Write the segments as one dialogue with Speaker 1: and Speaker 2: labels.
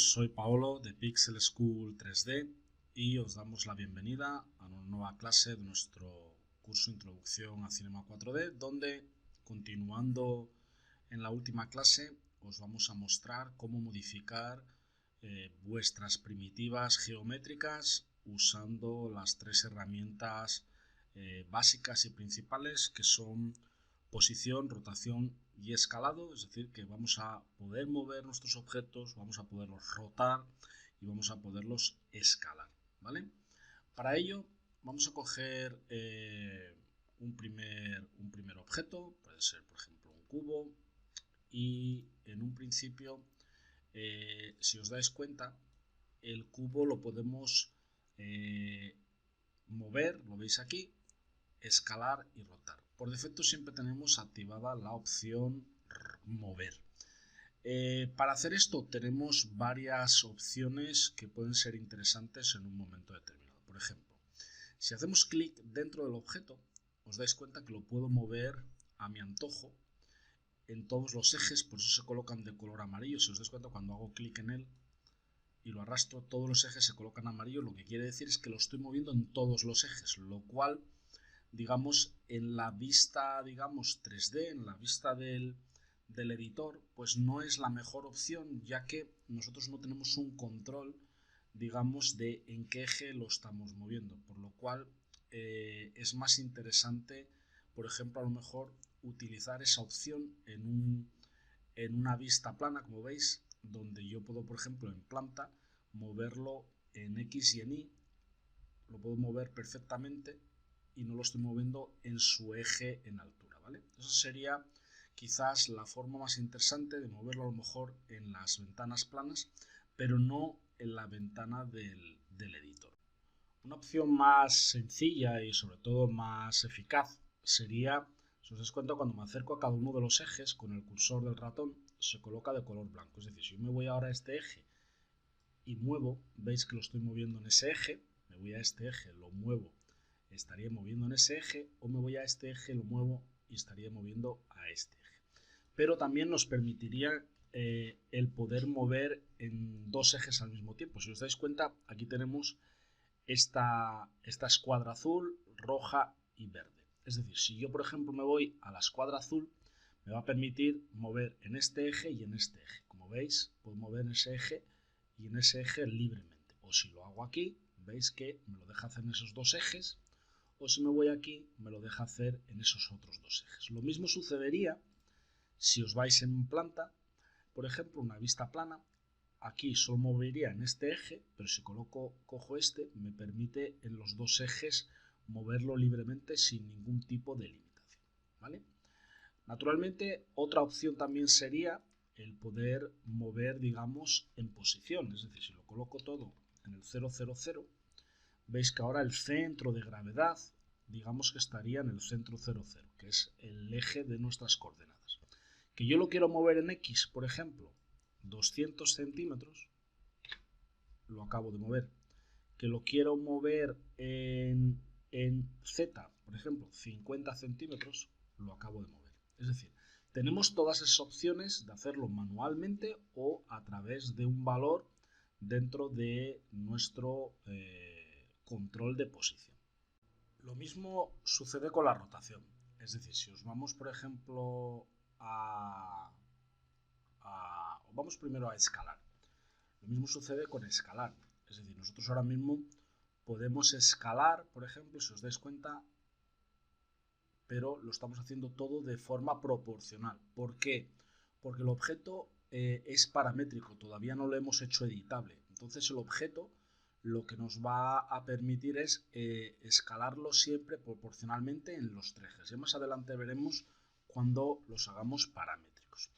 Speaker 1: todos, soy Paolo de Pixel School 3D y os damos la bienvenida a una nueva clase de nuestro curso Introducción a Cinema 4D, donde, continuando en la última clase, os vamos a mostrar cómo modificar vuestras primitivas geométricas usando las tres herramientas básicas y principales, que son posición, rotación y escalado. Es decir, que vamos a poder mover nuestros objetos, vamos a poderlos rotar y vamos a poderlos escalar, ¿vale? Para ello vamos a coger un primer objeto, puede ser por ejemplo un cubo, y en un principio, si os dais cuenta, el cubo lo podemos mover, lo veis aquí, escalar y rotar. Por defecto siempre tenemos activada la opción mover. Para hacer esto tenemos varias opciones que pueden ser interesantes en un momento determinado. Por ejemplo, si hacemos clic dentro del objeto, os dais cuenta que lo puedo mover a mi antojo en todos los ejes, por eso se colocan de color amarillo. Si os dais cuenta, cuando hago clic en él y lo arrastro, todos los ejes se colocan amarillo, lo que quiere decir es que lo estoy moviendo en todos los ejes, lo cual, digamos, en la vista, digamos, 3D, en la vista del editor, pues no es la mejor opción, ya que nosotros no tenemos un control, digamos, de en qué eje lo estamos moviendo, por lo cual es más interesante, por ejemplo, a lo mejor utilizar esa opción en una vista plana, como veis, donde yo puedo, por ejemplo, en planta, moverlo en X y en Y, lo puedo mover perfectamente y no lo estoy moviendo en su eje en altura, ¿vale? Esa sería quizás la forma más interesante de moverlo, a lo mejor en las ventanas planas, pero no en la ventana del editor. Una opción más sencilla y sobre todo más eficaz sería, si os dais cuenta, cuando me acerco a cada uno de los ejes con el cursor del ratón, se coloca de color blanco. Es decir, si yo me voy ahora a este eje y muevo, veis que lo estoy moviendo en ese eje, me voy a este eje, lo muevo, estaría moviendo en ese eje, o me voy a este eje, lo muevo y estaría moviendo a este eje. Pero también nos permitiría el poder mover en dos ejes al mismo tiempo. Si os dais cuenta, aquí tenemos esta escuadra azul, roja y verde. Es decir, si yo, por ejemplo, me voy a la escuadra azul, me va a permitir mover en este eje y en este eje. Como veis, puedo mover en ese eje y en ese eje libremente. O si lo hago aquí, veis que me lo deja hacer en esos dos ejes, o si me voy aquí, me lo deja hacer en esos otros dos ejes. Lo mismo sucedería si os vais en planta, por ejemplo, una vista plana. Aquí solo movería en este eje, pero si cojo este, me permite en los dos ejes moverlo libremente sin ningún tipo de limitación, ¿vale? Naturalmente, otra opción también sería el poder mover, digamos, en posición. Es decir, si lo coloco todo en el 0, 0, 0, veis que ahora el centro de gravedad, digamos que estaría en el centro 0, 0, que es el eje de nuestras coordenadas. Que yo lo quiero mover en X, por ejemplo, 200 centímetros, lo acabo de mover. Que lo quiero mover en Z, por ejemplo, 50 centímetros, lo acabo de mover. Es decir, tenemos todas esas opciones de hacerlo manualmente o a través de un valor dentro de nuestro control de posición. Lo mismo sucede con la rotación. Es decir, si os vamos, por ejemplo, vamos primero a escalar. Lo mismo sucede con escalar. Es decir, nosotros ahora mismo podemos escalar, por ejemplo, si os dais cuenta, pero lo estamos haciendo todo de forma proporcional. ¿Por qué? Porque el objeto es paramétrico, todavía no lo hemos hecho editable. Entonces el objeto lo que nos va a permitir es escalarlo siempre proporcionalmente en los tres ejes. Ya más adelante veremos cuando los hagamos paramétricos.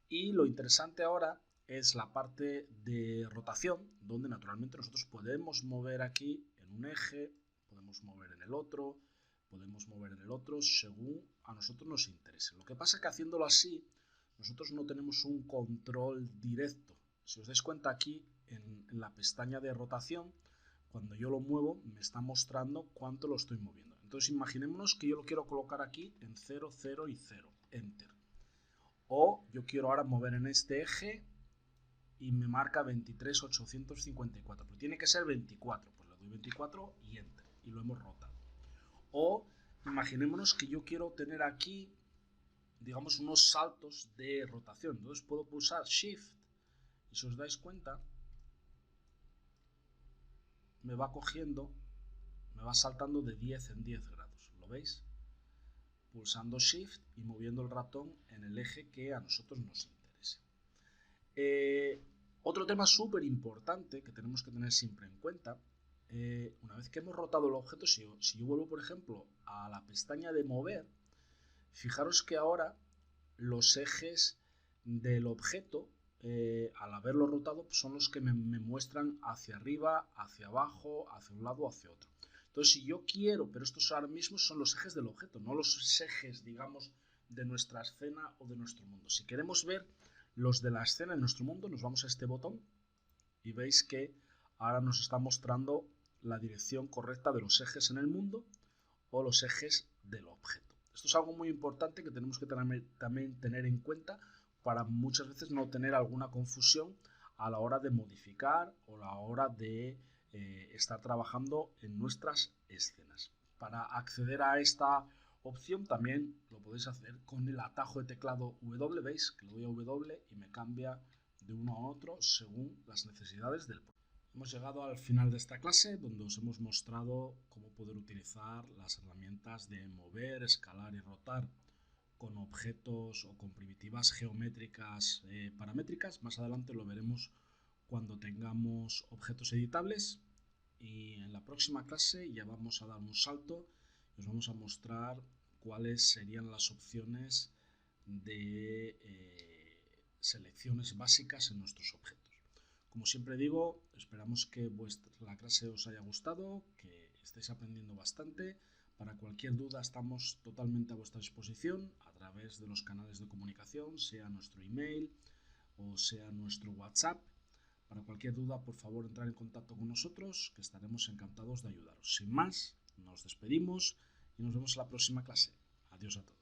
Speaker 1: Y lo interesante ahora es la parte de rotación, donde naturalmente nosotros podemos mover aquí en un eje, podemos mover en el otro, podemos mover en el otro según a nosotros nos interese. Lo que pasa es que haciéndolo así, nosotros no tenemos un control directo. Si os dais cuenta aquí, en la pestaña de rotación, cuando yo lo muevo, me está mostrando cuánto lo estoy moviendo. Entonces imaginémonos que yo lo quiero colocar aquí en 0, 0 y 0, Enter. O yo quiero ahora mover en este eje y me marca 23.854, pero tiene que ser 24, pues le doy 24 y Enter, y lo hemos rotado. O imaginémonos que yo quiero tener aquí, digamos, unos saltos de rotación, entonces puedo pulsar Shift, y si os dais cuenta, me va cogiendo, me va saltando de 10 en 10 grados, ¿lo veis? Pulsando Shift y moviendo el ratón en el eje que a nosotros nos interese. Otro tema súper importante que tenemos que tener siempre en cuenta, una vez que hemos rotado el objeto, si yo vuelvo por ejemplo a la pestaña de mover, fijaros que ahora los ejes del objeto, al haberlo rotado, son los que me muestran hacia arriba, hacia abajo, hacia un lado, hacia otro. Entonces, si yo quiero, pero estos ahora mismo son los ejes del objeto, no los ejes, digamos, de nuestra escena o de nuestro mundo. Si queremos ver los de la escena en nuestro mundo, nos vamos a este botón y veis que ahora nos está mostrando la dirección correcta de los ejes en el mundo o los ejes del objeto. Esto es algo muy importante que tenemos que también tener en cuenta para muchas veces no tener alguna confusión a la hora de modificar o a la hora de estar trabajando en nuestras escenas. Para acceder a esta opción también lo podéis hacer con el atajo de teclado W, veis que le doy a W y me cambia de uno a otro según las necesidades del proyecto. Hemos llegado al final de esta clase donde os hemos mostrado cómo poder utilizar las herramientas de mover, escalar y rotar con objetos o con primitivas geométricas paramétricas. Más adelante lo veremos cuando tengamos objetos editables, y en la próxima clase ya vamos a dar un salto y os vamos a mostrar cuáles serían las opciones de selecciones básicas en nuestros objetos. Como siempre digo, esperamos que la clase os haya gustado, que estéis aprendiendo bastante. Para cualquier duda estamos totalmente a vuestra disposición a través de los canales de comunicación, sea nuestro email o sea nuestro WhatsApp. Para cualquier duda, por favor, entrar en contacto con nosotros, que estaremos encantados de ayudaros. Sin más, nos despedimos y nos vemos en la próxima clase. Adiós a todos.